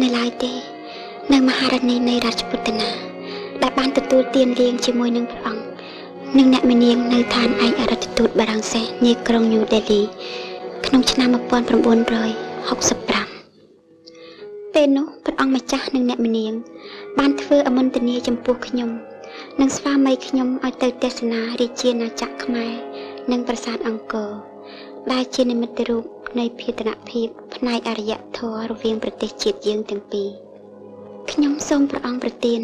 នៅឡើយទេនៅមហារានីនៃរាជពុត្តនាដែលបានទទួលទានរៀងជាមួយនឹងព្រះអង្គនិងអ្នកមីនាងនៅឋានឯកអគ្គរដ្ឋទូតបារាំងសេសនាក្រុងញូដេលីក្នុងឆ្នាំ1965ពេលនោះព្រះអង្គម្ចាស់និងអ្នកមីនាងបានធ្វើអមន្តនាចំពោះខ្ញុំនិងស្វាមីខ្ញុំឲ្យទៅទស្សនារាជាណាចក្រខ្មែរនិងប្រាសាទអង្គរដែលជានិមិត្តរូបនៃភាតនភាពផ្នែកអរិយធម៌រវាងប្រទេសជាតិយើងទាំងពីរខ្ញុំសូមព្រះអង្គប្រទាន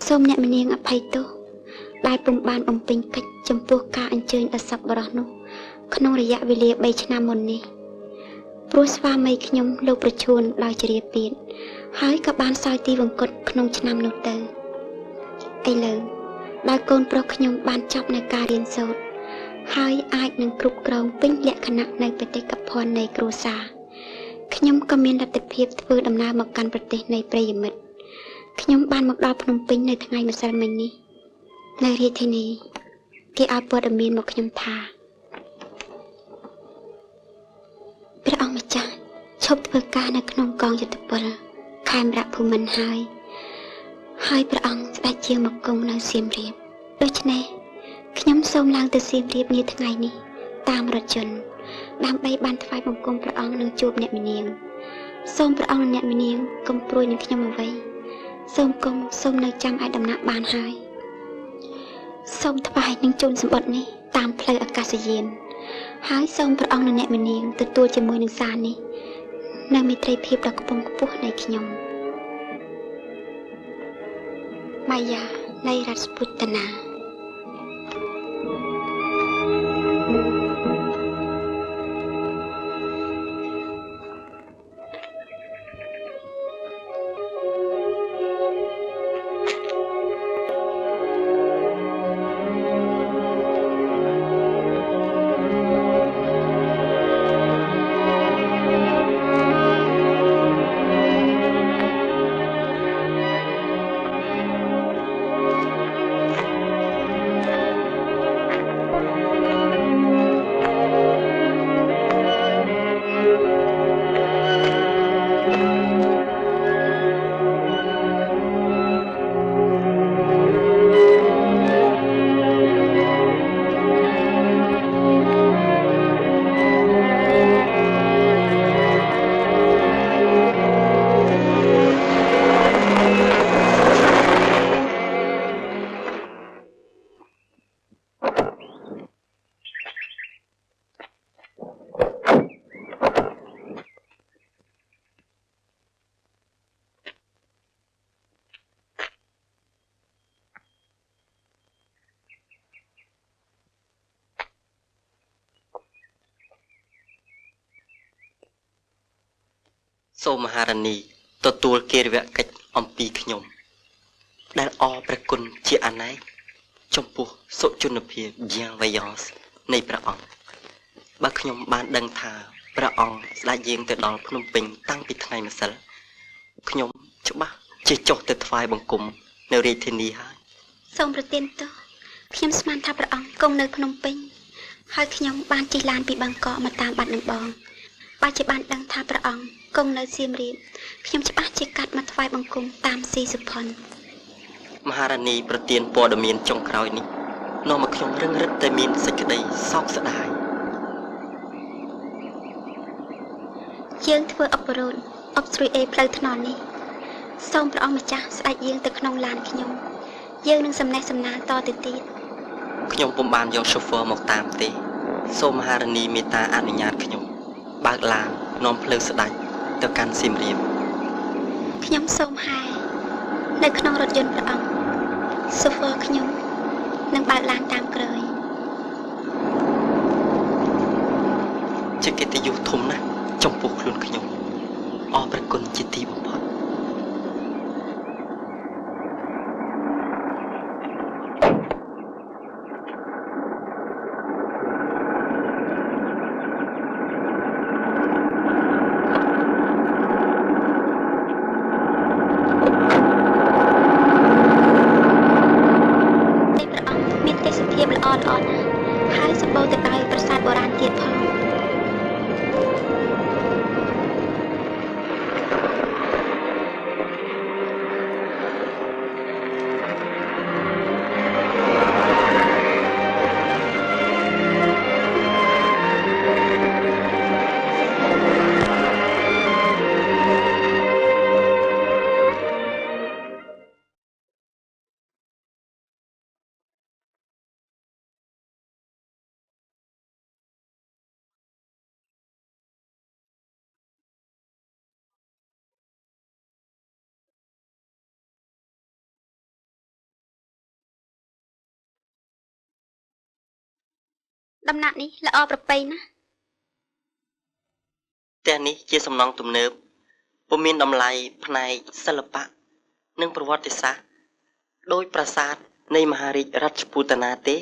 សូមអ្នកមីនាងអភ័យទោសដែលពុំបានបំពេញកិច្ចចំពោះការអញ្ជើញអសប្បុរសនោះក្នុងរយៈវេលា3ឆ្នាំមុននេះព្រោះស្វាមីខ្ញុំលោកប្រឈួនដោយជ្រាបពៀតហើយក៏បានសោយទីវង្គតក្នុងឆ្នាំនោះទៅឥឡូវដែលកូនប្រុសខ្ញុំបានចប់នៅការរៀនសូត្រហើយអាចនឹងគ្រប់គ្រងពេញលក្ខណៈនៅបេតិកភណ្ឌនៃគ្រួសារខ្ញុំក៏មានលទ្ធភាពធ្វើដំណើរមកកាន់ប្រទេសនៃប្រិយមិត្តខ្ញុំបានមកដល់ភ្នំពេញនៅថ្ងៃម្សិលមិញនេះនៅរាជធានីគេឲ្យព័ត៌មានមកខ្ញុំថាព្រះអង្គម្ចាស់ឈប់ធ្វើការនៅក្នុងកងយុទ្ធពលខេមរៈភូមិន្ទហើយព្រះអង្គស្ដេចជាងមកគង់នៅសៀមរាបដូច្នេះខ្ញុំសូមឡើងទៅសៀមរាបនាថ្ងៃនេះតាមរថយន្តដើម្បីបានថ្វាយបង្គំព្រះអង្គនិងជួបអ្នកមីនាងសូមព្រះអង្គនិងអ្នកមីនាងកុំព្រួយនឹងខ្ញុំអ្វីសូមនៅចាំឯដំណាក់បានហើយសូមថ្វាយនឹងជូនសម្បត្តិនេះតាមផ្លូវអាកាសយានហើយសូមព្រះអង្គនិងអ្នកមីនាងទទួលជាមួយនឹងសារនេះនៅមេត្រីភាពដ៏ខ្ពង់ខ្ពស់នៃខ្ញុំម៉ាយ៉ានៃរាជពុត្តនាសូមមហារានីទទួលគិរវកិច្ចអំពីខ្ញុំដែលអរព្រះគុណជាអនេកចំពោះសុជនភាពយ៉ាងវៃយ៉សនៃព្រះអង្គបើខ្ញុំបានដឹងថាព្រះអង្គស្ដេចយាងទៅដល់ភ្នំពេញតាំងពីថ្ងៃម្សិលខ្ញុំច្បាស់ជាចុះទៅថ្វាយបង្គំនៅរាជធានីហើយសូមប្រទានទោសខ្ញុំស្មានថាព្រះអង្គគង់នៅភ្នំពេញហើយខ្ញុំបានជិះឡានពីបាងកកមកតាមបាត់ដំបងបើជាបានដឹងថាព្រះអង្គគង់នៅសៀមរាបខ្ញុំច្បាស់ជាកាត់មកថ្វាយបង្គំតាមស៊ីសុផុនមហារានីប្រទានព័ត៌មានចុងក្រោយនេះនាំមកខ្ញុំរឹងរិតតែមានសេចក្តីសោកស្ដាយយើងធ្វើអបរោធអបស្រួយផ្លូវថ្នល់នេះសូមព្រះអង្គម្ចាស់ស្ដេចយាងទៅក្នុងឡានខ្ញុំយើងនឹងសំណេះសំណាលតទៅទៀតខ្ញុំពុំបានយកឈូហ្វ័រមកតាមទេសូមមហារានីមេត្តាអនុញ្ញាតខ្ញុំបើកឡាននាំផ្លូវស្ដេចទៅកាន់សៀមរាបខ្ញុំសូមហែនៅក្នុងរថយន្តព្រះអង្គស៊ូហ្វ័រខ្ញុំនឹងបើកឡានតាមក្រោយជាកិត្តិយសធំណាស់ចំពោះខ្លួនខ្ញុំអរព្រះគុណជាទីបំផុតហើយសម្បូរទៅដោយប្រាសាទបុរាណទៀតផង ដំណាក់នេះល្អប្រពៃណាស់ ផ្ទះនេះជាសំណង់ទំនើបពុំមានតម្លៃផ្នែកសិល្បៈនិងប្រវត្តិសាស្ត្រដោយប្រាសាទនៃមហារាជរដ្ឋពូតនាទេ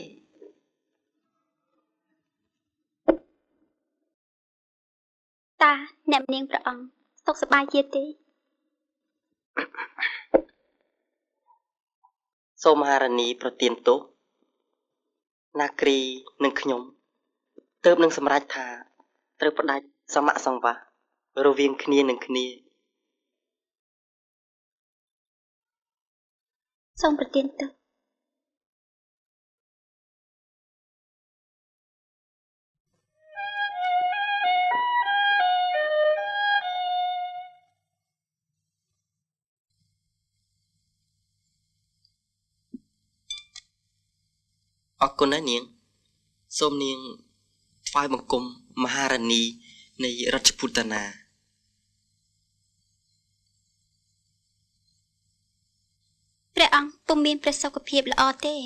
តាអ្នកនាងព្រះអង្គសុខសប្បាយជាទេ សូមមហារានីប្រទានទោសនាគ្រីនិងខ្ញុំទើបនឹងសម្រេចថាត្រូវផ្ដាច់សមៈសង្វាសរវាងគ្នានឹងគ្នា សូមប្រទានទោស អរគុណណាស់នាងសូមនាងថ្វាយបង្គំមហារានីនៃរដ្ឋពូតនា ព្រះអង្គពុំមានប្រសុខភាពល្អទេ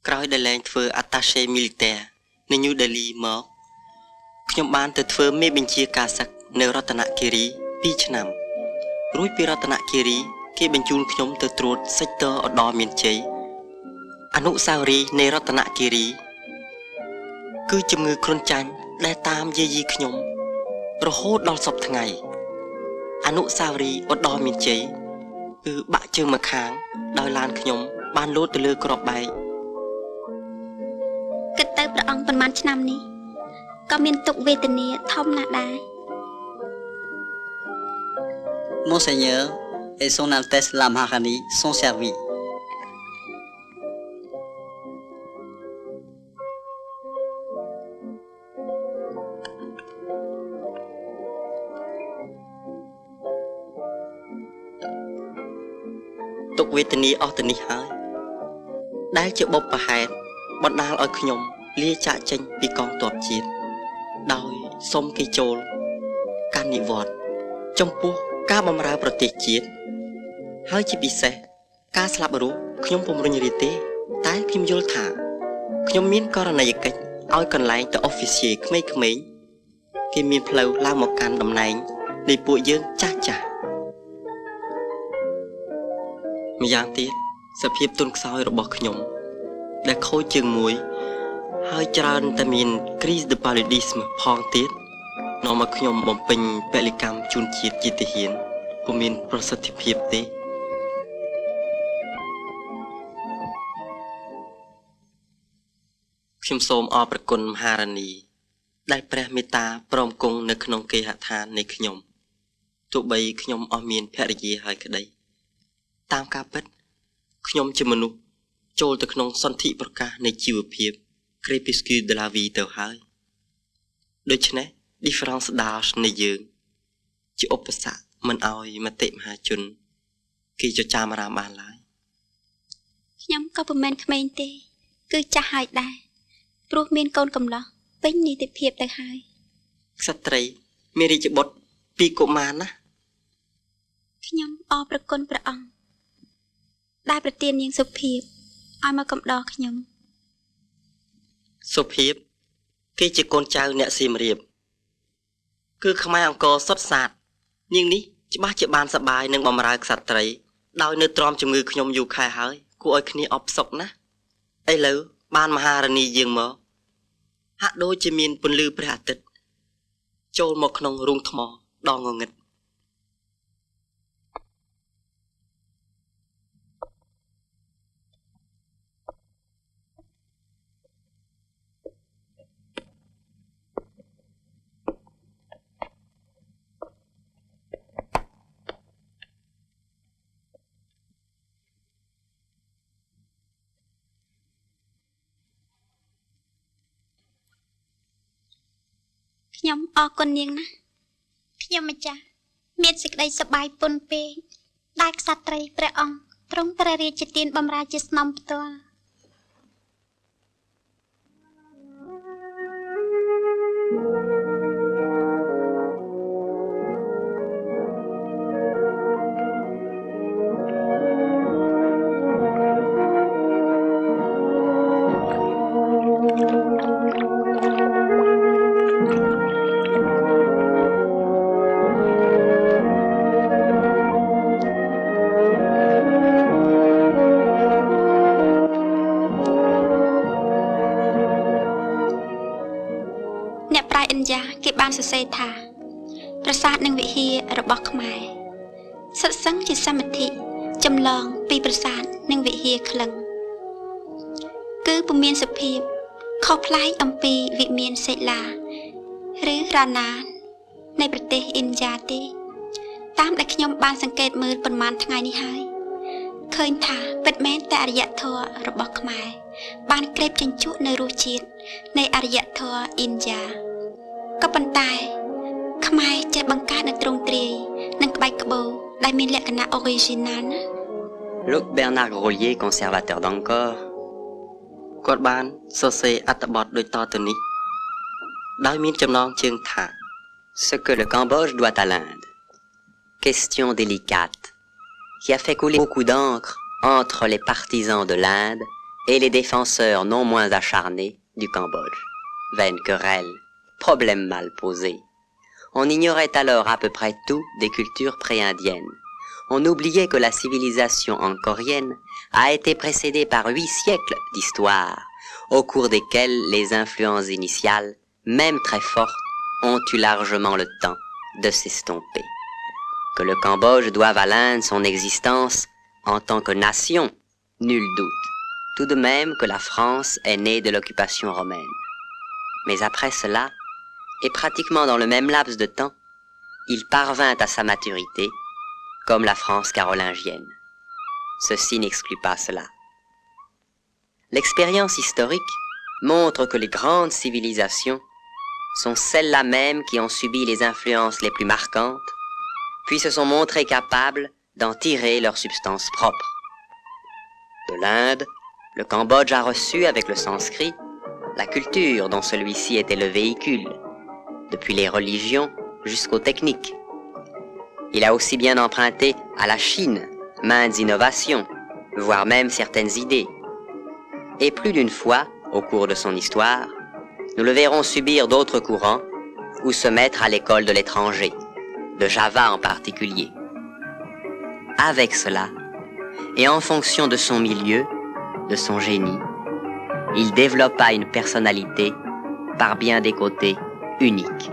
ក្រោយដែលលែងធ្វើ attaché militaire នៅ New Delhi មកខ្ញុំបានទៅធ្វើមេបញ្ជាការសឹកនៅរតនគិរី 2 ឆ្នាំរួចពីរតនគិរីគេបញ្ជូនខ្ញុំទៅត្រួត sector ឧត្តរមានជ័យអនុស្សាវរីយ៍នៃរតនគិរីគឺជំងឺគ្រុនចាញ់ដែលតាមយាយីខ្ញុំរហូតដល់សពថ្ងៃអនុស្សាវរីយ៍ឧត្តរមានជ័យគឺបាក់ជើងមកខាងដោយឡានខ្ញុំបានលោតទៅលើក្របបែក គិតទៅព្រះអង្គប៉ុន្មានឆ្នាំនេះក៏មានទុក្ខវេទនាធំណាស់ដែរ Monseigneur et son Altesse la Maharani sont servis. ទុក្ខវេទនាអស់ទៅនេះហើយដែលជាបុព្វហេតុបណ្ដាលឲ្យខ្ញុំលាចាកចេញពីកងទ័ពជាតិដោយសុំគេចូលកាន់និវត្តន៍ចំពោះការបម្រើប្រទេសជាតិហើយជាពិសេសការស្លាប់រស់ខ្ញុំពុំរញរាទេតែខ្ញុំយល់ថាខ្ញុំមានករណីយកិច្ចឲ្យកន្លែងទៅ officier ក្មេងៗគេមានផ្លូវឡើងមកកាន់តំណែងនៃពួកយើងចាស់ចាស់ ម្យ៉ាងទៀតសភាពទុនខ្សោយរបស់ខ្ញុំដែលខូចជើងមួយហើយច្រើនតែមាន crise de paludisme ផងទៀតនាំឲ្យខ្ញុំបំពេញពលិកម្មជូនជាតិជាទាហានពុំមានប្រសិទ្ធភាពទេខ្ញុំសូមអរព្រគុណមហារានីដែលព្រះមេត្តាព្រមគង់នៅក្នុងគេហដ្ឋាននៃខ្ញុំទោះបីខ្ញុំអស់មានភរិយាហើយក្តី តាមការពិតខ្ញុំជាមនុស្សចូលទៅក្នុងសន្ធិប្រកាសនៃជីវភាព crépuscule de la vie ទៅហើយដូច្នេះ difference d'âge នៃយើងជាឧបសគ្គមិនឲ្យមតិមហាជនគេចចាមអារាមបានឡើយ ខ្ញុំក៏ពុំមែនក្មេងទេគឺចាស់ហើយដែរព្រោះមានកូនកំឡោះពេញនីតិភាពទៅហើយ ក្សត្រីមានរាជបុត្រពីរកុមារណា ខ្ញុំអរព្រគុណព្រះអង្គដែលប្រទាននាងសុភាពឲ្យមកកំដរខ្ញុំ សុភាពគេជាកូនចៅអ្នកសៀមរាបគឺខ្មែរអង្គរសុទ្ធសាធនាងនេះច្បាស់ជាបានសប្បាយនឹងបំរើក្សត្រីដោយនៅទ្រាំជំងឺខ្ញុំយូរខែហើយគួរឲ្យគ្នាអបសុកណាស់ឥឡូវបានមហារានីយើងមកហាក់ដូចជាមានពន្លឺព្រះអាទិត្យចូលមកក្នុងរូងថ្មដងងងឹត ខ្ញុំអរគុណនាងណាស់ខ្ញុំម្ចាស់មានសេចក្តីសប្បាយពុនពេកដែលក្សត្រីព្រះអង្គទ្រង់ព្រះរាជទានបម្រើជាស្នំផ្ទាល់ ម សរសេរថាប្រាសាទនិងវិហាររបស់ខ្មែរសុទ្ធសឹងជាសមិទ្ធិចម្លងពីប្រាសាទនិងវិហារក្លឹងគឺពុំមានសភាពខុសប្លែកអំពីវិមានសេឡាឬរ៉ាណានៃប្រទេសឥណ្ឌាទេតាមដែលខ្ញុំបានសង្កេតមើលប្រមាណថ្ងៃនេះហើយឃើញថាពិតមែនតែអរិយធម៌របស់ខ្មែរបានក្រេបជញ្ជក់នៅរសជាតិនៃអរិយធម៌ឥណ្ឌាក៏ប៉ុន្តែខ្មែរចេះបង្កើតនៅទ្រង់ទ្រាយនិងក្បាច់ក្បូរដែលមានលក្ខណៈ original ណា Luc Bernard Grolier, conservateur d'Angkor, គាត់បានសរសេរអត្ថបទដូចតទៅនេះដោយមានចំណងជើងថា ce que le Cambodge doit à l'Inde. Question délicate, qui a fait couler beaucoup d'encre entre les partisans de l'Inde et les défenseurs non moins acharnés du Cambodge. Vaine querelle, problème mal posé. On ignorait alors à peu près tout des cultures pré-indiennes. On oubliait que la civilisation angkorienne a été précédée par 8 siècles d'histoire, au cours desquels les influences initiales, même très fortes, ont eu largement le temps de s'estomper. Que le Cambodge doive à l'Inde son existence en tant que nation, nul doute. Tout de même que la France est née de l'occupation romaine. Mais après cela, et pratiquement dans le même laps de temps, il parvint à sa maturité, comme la France carolingienne. Ceci n'exclut pas cela. L'expérience historique montre que les grandes civilisations sont celles-là même qui ont subi les influences les plus marquantes, puis se sont montrées capables d'en tirer leur substance propre. De l'Inde, le Cambodge a reçu avec le sanskrit la culture dont celui-ci était le véhicule, depuis les religions jusqu'aux techniques. Il a aussi bien emprunté à la Chine maintes innovations, voire même certaines idées. Et plus d'une fois, au cours de son histoire, nous le verrons subir d'autres courants ou se mettre à l'école de l'étranger, de Java en particulier. Avec cela, et en fonction de son milieu, de son génie, il développa une personnalité par bien des côtés unique.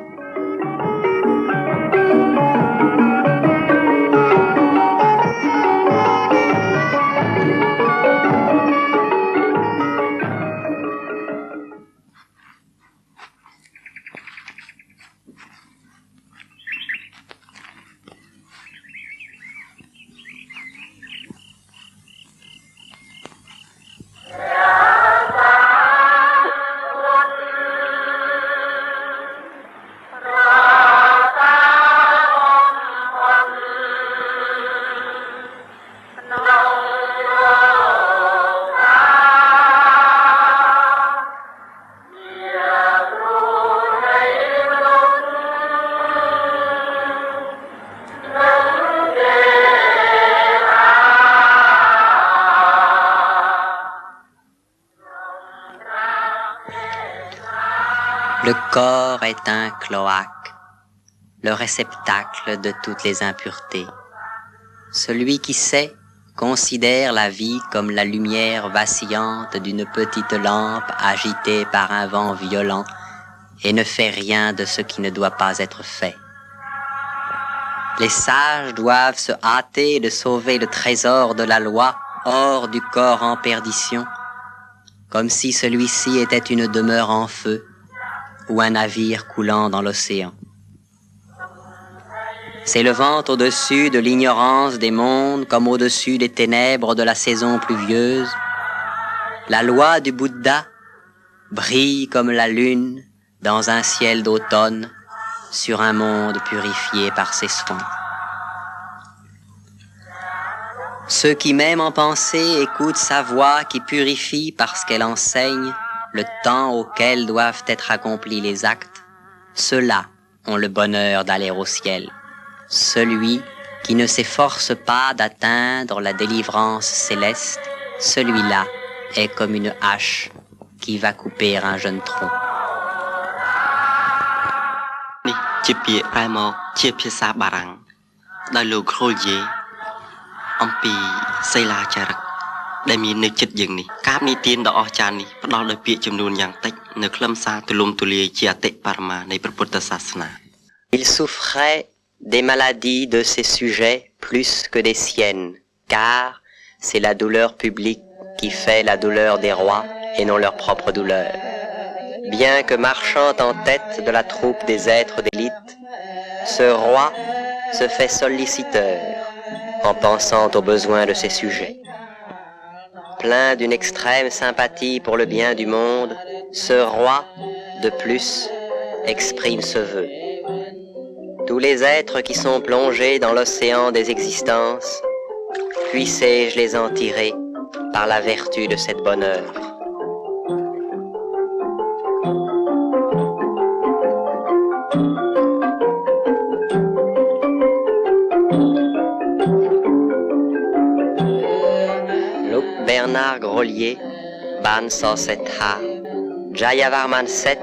Le corps est un cloaque, le réceptacle de toutes les impuretés. Celui qui sait considère la vie comme la lumière vacillante d'une petite lampe agitée par un vent violent et ne fait rien de ce qui ne doit pas être fait. Les sages doivent se hâter de sauver le trésor de la loi hors du corps en perdition, comme si celui-ci était une demeure en feu ou un navire coulant dans l'océan. S'élevant au-dessus de l'ignorance des mondes comme au-dessus des ténèbres de la saison pluvieuse, la loi du Bouddha brille comme la lune dans un ciel d'automne sur un monde purifié par ses soins. Ceux qui même en pensée écoutent sa voix qui purifie parce qu'elle enseigne le temps auquel doivent être accomplis les actes, ceux-là ont le bonheur d'aller au ciel. Celui qui ne s'efforce pas d'atteindre la délivrance céleste, celui-là est comme une hache qui va couper un jeune tronc. នេះជាពាក្យប្រែមកជាភាសាបារាំងដោយលោក Grolier អំពីសីលាចារឹក ដែលមាននៅចិត្តយើងនេះការនិទានដ៏អស្ចារ្យនេះផ្ដល់ដោយពាក្យចំនួនយ៉ាងតិចនៅខ្លឹមសារទូលំទូលាយជាអតិបរមានៃព្រះពុទ្ធសាសនា Il souffrait des maladies de ses sujets plus que des siennes, car c'est la douleur publique qui fait la douleur des rois et non leur propre douleur. Bien que marchant en tête de la troupe des êtres d'élite, ce roi se fait solliciteur en pensant aux besoins de ses sujets. Plein d'une extrême sympathie pour le bien du monde, ce roi, de plus, exprime ce vœu. Tous les êtres qui sont plongés dans l'océan des existences, puissé-je les en tirer par la vertu de cette bonne œuvre. Bernard Grolier, Ban Sasetha, Jayavarman VII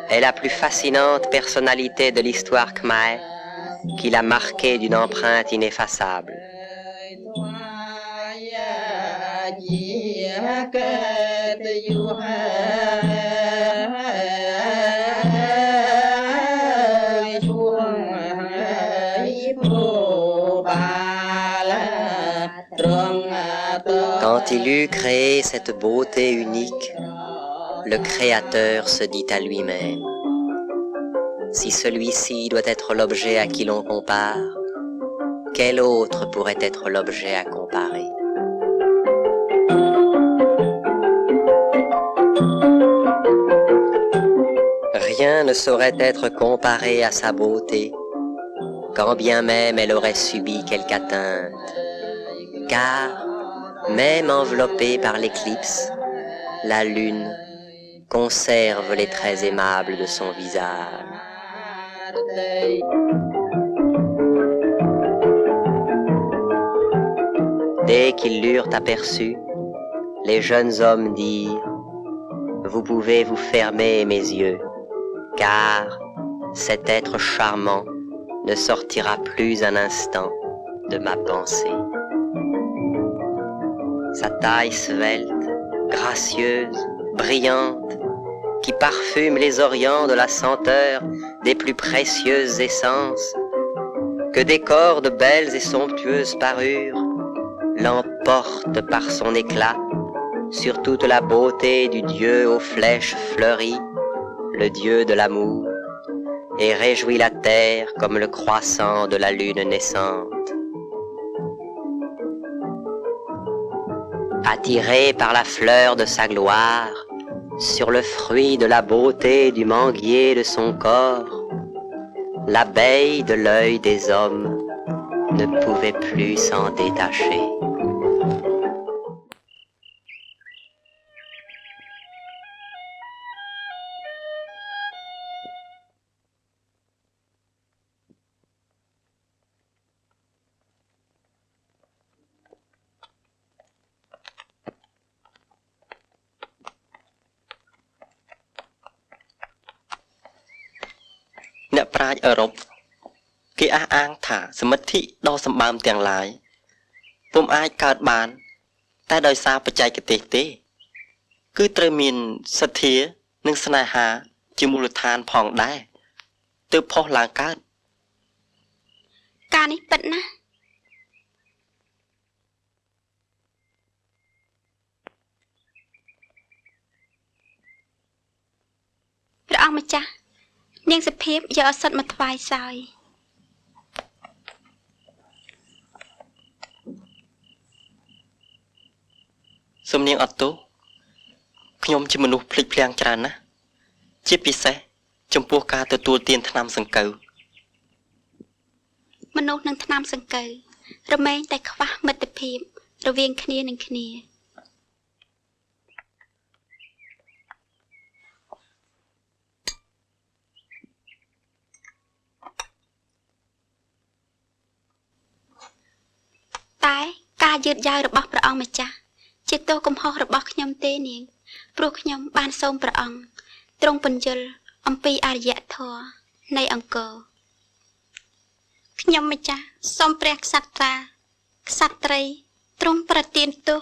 est la plus fascinante personnalité de l'histoire khmer qui l'a marqué d'une empreinte ineffaçable. Quand il eut créé cette beauté unique, le Créateur se dit à lui-même, si celui-ci doit être l'objet à qui l'on compare, quel autre pourrait être l'objet à comparer? Rien ne saurait être comparé à sa beauté, quand bien même elle aurait subi quelque atteinte, car même enveloppée par l'éclipse, la lune conserve les traits aimables de son visage. Dès qu'ils l'eurent aperçu, les jeunes hommes dirent « Vous pouvez vous fermer mes yeux, car cet être charmant ne sortira plus un instant de ma pensée. » Sa taille svelte, gracieuse, brillante, qui parfume les orients de la senteur des plus précieuses essences, que décore de belles et somptueuses parures, l'emporte par son éclat sur toute la beauté du Dieu aux flèches fleuries, le Dieu de l'amour, et réjouit la terre comme le croissant de la lune naissante. Attiré par la fleur de sa gloire, sur le fruit de la beauté du manguier de son corps, l'abeille de l'œil des hommes ne pouvait plus s'en détacher.អ្នកប្រាជ្ញអឺរ៉ុបគេអះអាងថាសមិទ្ធិដ៏សម្បើមទាំងឡាយពុំអាចកើតបានតែដោយសារបច្ចេកទេសទេគឺត្រូវមានសទ្ធានិងស្នេហាជាមូលដ្ឋានផងដែរទើបផុសឡើងកើតការនេះពិតណាស់ព្រះអង្គម្ចាស់នាងសុភាពយកឱសថមកថ្វាយសោយសូមនាងអត់ទោសខ្ញុំជាមនុស្សភ្លេចភ្លាំងច្រើនណាស់ជាពិសេសចំពោះការទទួលទានថ្នាំសង្កូវមនុស្សនឹងថ្នាំសង្កូវរមែងតែខ្វះមិត្តភាពរវាងគ្នានឹងគ្នាតែការយឺតយ៉ាវរបស់ព្រះអង្គម្ចាស់ជាទោសកំហុសរបស់ខ្ញុំទេនាងព្រោះខ្ញុំបានសូមព្រះអង្គទ្រង់ពន្យល់អំពីអរិយធម៌នៃអង្គរខ្ញុំម្ចាស់សូមព្រះក្សត្រីទ្រង់ប្រទានទោស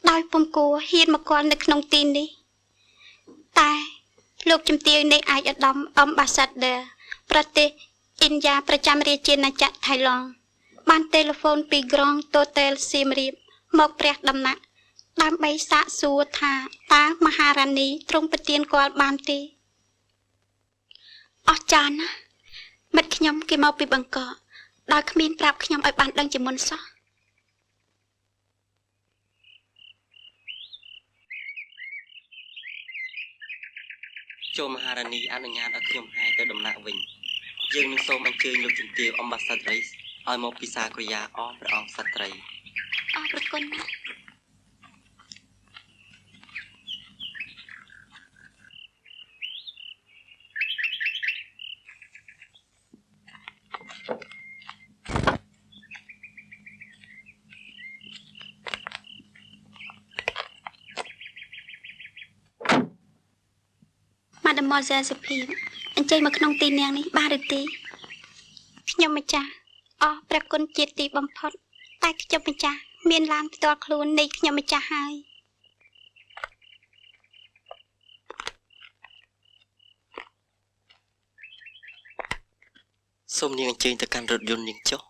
ដោយពុំគួរហ៊ានមកគាល់នៅក្នុងទីនេះតែលោកជំទាវនៃឯកឧត្តម Ambassador ប្រទេសឥណ្ឌាប្រចាំរាជាណាចក្រថៃឡង់បានទេលេហ្វូនពីក្រុងតូទែលសៀមរាបមកព្រះដំណាក់ដើម្បីសាកសួរថាតើមហារានីទ្រង់ប្រទានគាត់បានទេអស្ចារ្យណាស់មិត្តខ្ញុំគេមកពីបង្កកដោយគ្មានប្រាប់ខ្ញុំឲ្យបានដឹងជាមុនសោះ ចូលមហារានីអនុញ្ញាតឲ្យខ្ញុំហាយទៅដំណាក់វិញយើងនឹងសូមអញ្ជើញលោកជំទាវ Ambassadrice ឲ្យមកពិសាក្រយាអព្រះអង្គស្ត្រី អរព្រគុណណាស់ Mademoiselle Sophie អញ្ជើញមកក្នុងទីនាងនេះបានឬទេខ្ញុំម្ចាស់អរព្រះគុណជាទីបំផុតតែខ្ញុំម្ចាស់មានឡានផ្ទាល់ខ្លួននៃខ្ញុំម្ចាស់ហើយ សូមនាងអញ្ជើញទៅកាន់រថយន្តនាងចុះ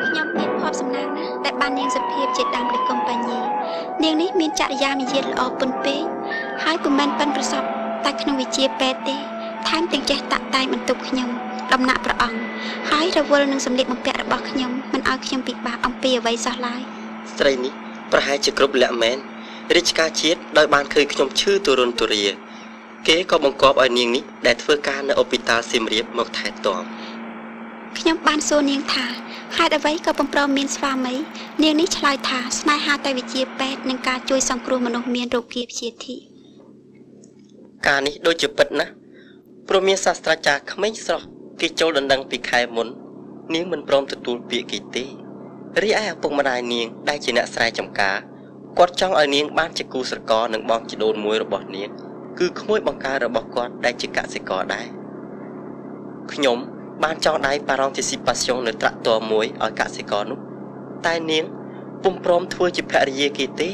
ខ្ញុំមានភ័ព្វសំណាងណាស់ដែលបាននាងសុភាពជាដើមព្រះកុំបញ្ញីនាងនេះមានចរិយាមាយាទល្អប៉ុនពេកហើយពុំមែនប៉ិនប្រសពតែក្នុងវិជាពេទ្យទេថែមទាំងចេះតាក់តែងបន្ទប់ខ្ញុំដំណាក់ព្រះអង្គហើយរវល់នឹងសម្លៀកបំពាក់របស់ខ្ញុំមិនឲ្យខ្ញុំពិបាកអំពីអ្វីសោះឡើយស្រីនេះប្រហែលជាគ្រប់លក្ខមែនរាជការជាតិដោយបានឃើញខ្ញុំឈឺទូរនទូរាគេក៏បង្គាប់ឲ្យនាងនេះដែលធ្វើការនៅអ៊ូពីតាល់សៀមរាបមកថែទាំខ្ញុំបានសួរនាងថាហេតុអ្វីក៏បំប្រមមានស្វាមីនាងនេះឆ្លើយថាស្នេហាតែវិជាពេទ្យនិងការជួយសង្គ្រោះមនុស្សមានរោគាព្យាធិការនេះដូចជាពិតណាស់ព្រោះមានសាស្ត្រាចារ្យក្មេងស្រស់គេចូលដណ្ដឹងពីខែមុននាងមិនព្រមទទួលពាក្យគេទេរីឯឪពុកម្ដាយនាងដែលជាអ្នកស្រែចម្ការគាត់ចង់ឲ្យនាងបានជាគូស្រករនឹងបងជីដូនមួយរបស់នាងគឺក្មួយបង្ការរបស់គាត់ដែលជាកសិករដែរខ្ញុំបានចង់ដៃ participation នៅត្រាក់ទ័រមួយឲ្យកសិករនោះតែនាងពុំព្រមធ្វើជាភរិយាគេទេ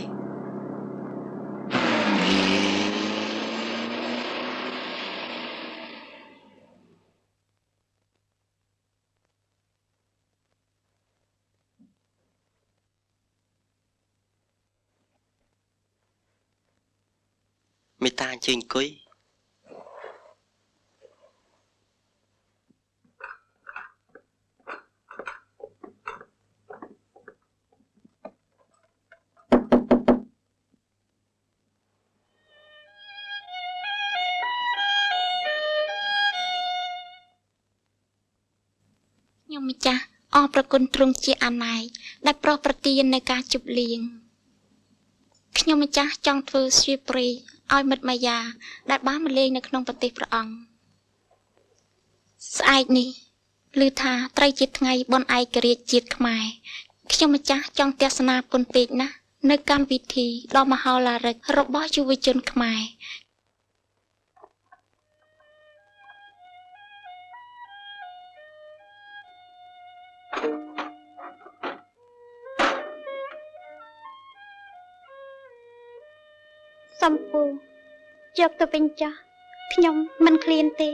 មេតាអញ្ជើញអង្គុយខ្ញុំម្ចាស់អរប្រគុណទ្រង់ជាអាណែកដែលប្រោសប្រទាននៅការជប់លៀងខ្ញុំម្ចាស់ចង់ធ្វើស្វាព្រៃឲ្យមិត្តមាយាដែលបានមកលេងនៅក្នុងប្រទេសព្រះអង្គស្អែកនេះឮថាត្រូវជាថ្ងៃបុណ្យឯករាជ្យជាតិខ្មែរខ្ញុំម្ចាស់ចង់ទស្សនាពន់ពេកណាស់នៅកម្មវិធីដ៏មហោឡារិករបស់យុវជនខ្មែរសំពូយកទៅវិញចុះខ្ញុំមិនឃ្លានទេ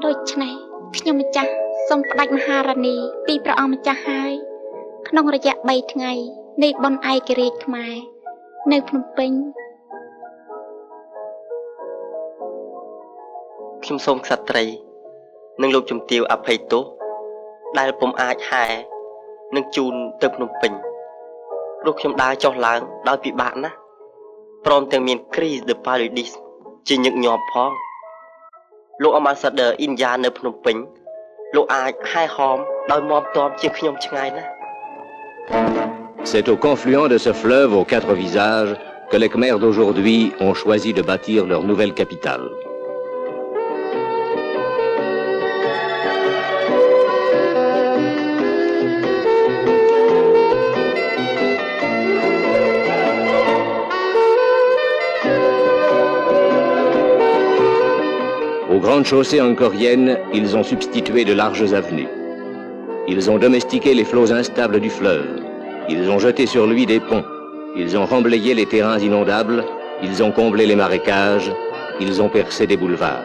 ដូច្នេះខ្ញុំម្ចាស់សូមផ្ដាច់មហារានីពីព្រះអង្គម្ចាស់ហើយក្នុងរយៈ3ថ្ងៃនៃបុណ្យឯករាជ្យខ្មែរនៅភ្នំពេញ ខ្ញុំសូមក្សត្រីនិងលោកជំទាវអភ័យទោសដែលពុំអាចហែនឹងជូនទៅភ្នំពេញព្រោះខ្ញុំដើរចុះឡើងដោយពិបាកណាស់ព្រមទាំងមានគ្រីស de paludisme ជាញឹកញាប់ផងលោកអមសាដឺអ៊ីនយ៉ានៅភ្នំពេញលោកអាចហែហមដោយមាំទាំជាងខ្ញុំឆ្ងាយណាស់ C'est au confluent de ce fleuve aux 4 visages que les Khmers d'aujourd'hui ont choisi de bâtir leur nouvelle capitale. Aux grandes chaussées angkoriennes, ils ont substitué de larges avenues. Ils ont domestiqué les flots instables du fleuve. Ils ont jeté sur lui des ponts. Ils ont remblayé les terrains inondables. Ils ont comblé les marécages. Ils ont percé des boulevards.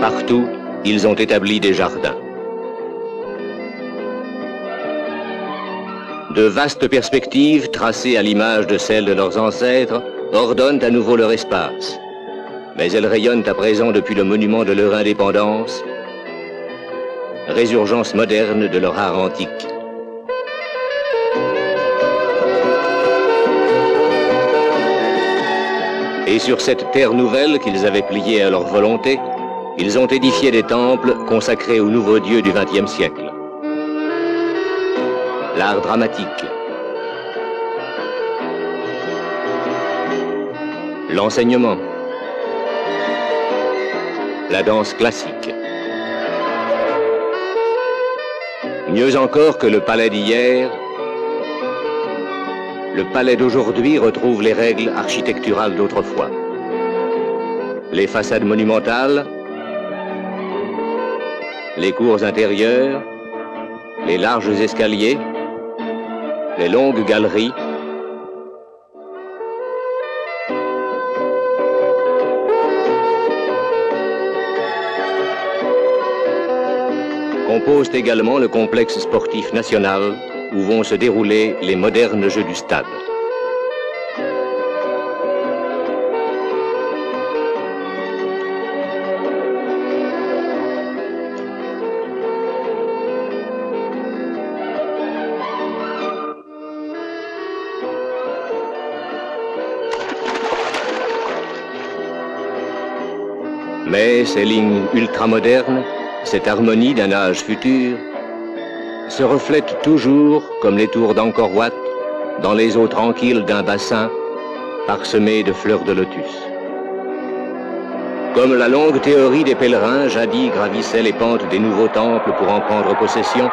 Partout, ils ont établi des jardins. De vastes perspectives, tracées à l'image de celles de leurs ancêtres, ordonnent à nouveau leur espace. Mais elles rayonnent à présent depuis le monument de leur indépendance, résurgence moderne de leur art antique. Et sur cette terre nouvelle qu'ils avaient pliée à leur volonté, ils ont édifié des temples consacrés aux nouveaux dieux du XXe siècle. L'art dramatique, l'enseignement, la danse classique. Mieux encore que le palais d'hier, le palais d'aujourd'hui retrouve les règles architecturales d'autrefois. Les façades monumentales, les cours intérieures, les larges escaliers, les longues galeries, composent également le complexe sportif national où vont se dérouler les modernes Jeux du Stade. Mais ces lignes ultramodernes, cette harmonie d'un âge futur, se reflètent toujours, comme les tours d'Angkor Wat, dans les eaux tranquilles d'un bassin parsemé de fleurs de lotus. Comme la longue théorie des pèlerins jadis gravissait les pentes des nouveaux temples pour en prendre possession,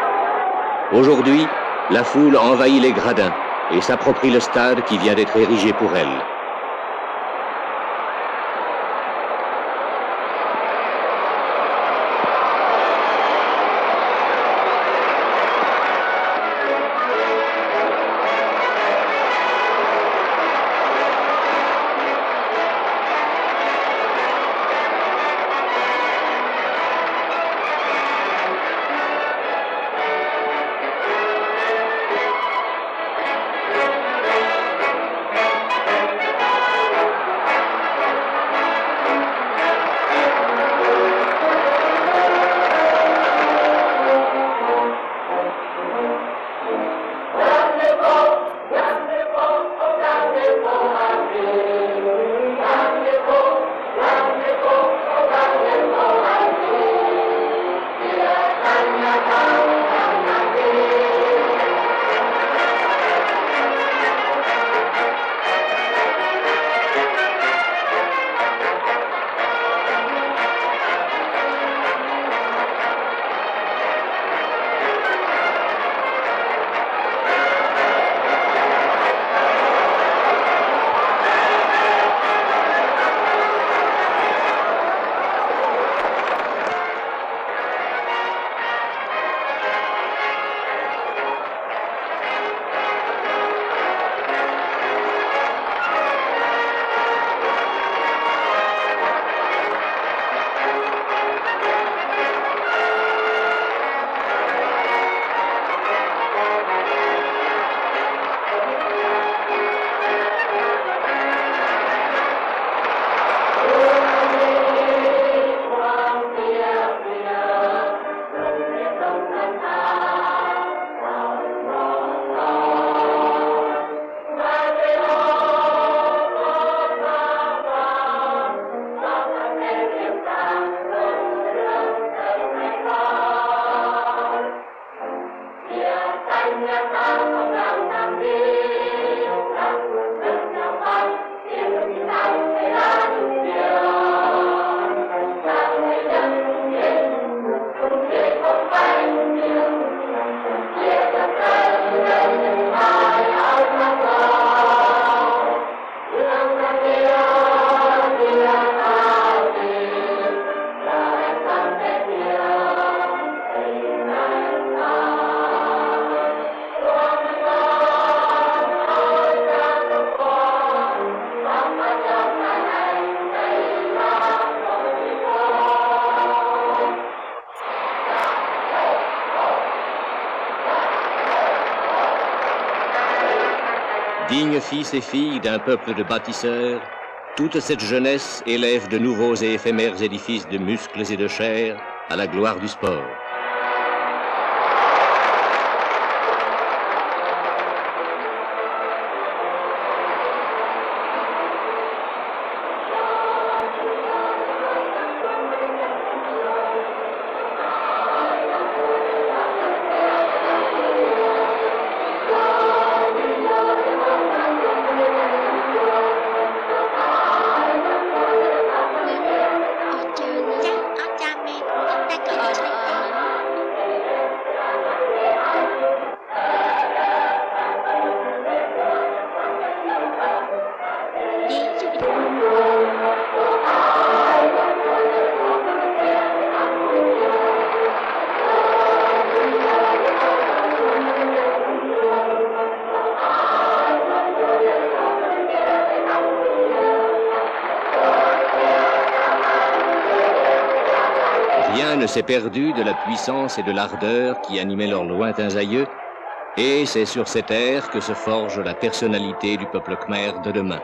aujourd'hui, la foule envahit les gradins et s'approprie le stade qui vient d'être érigé pour elle. Dignes fils et filles d'un peuple de bâtisseurs, toute cette jeunesse élève de nouveaux et éphémères édifices de muscles et de chair à la gloire du sport. Rien ne s'est perdu de la puissance et de l'ardeur qui animaient leurs lointains aïeux, et c'est sur cette ère que se forge la personnalité du peuple khmer de demain.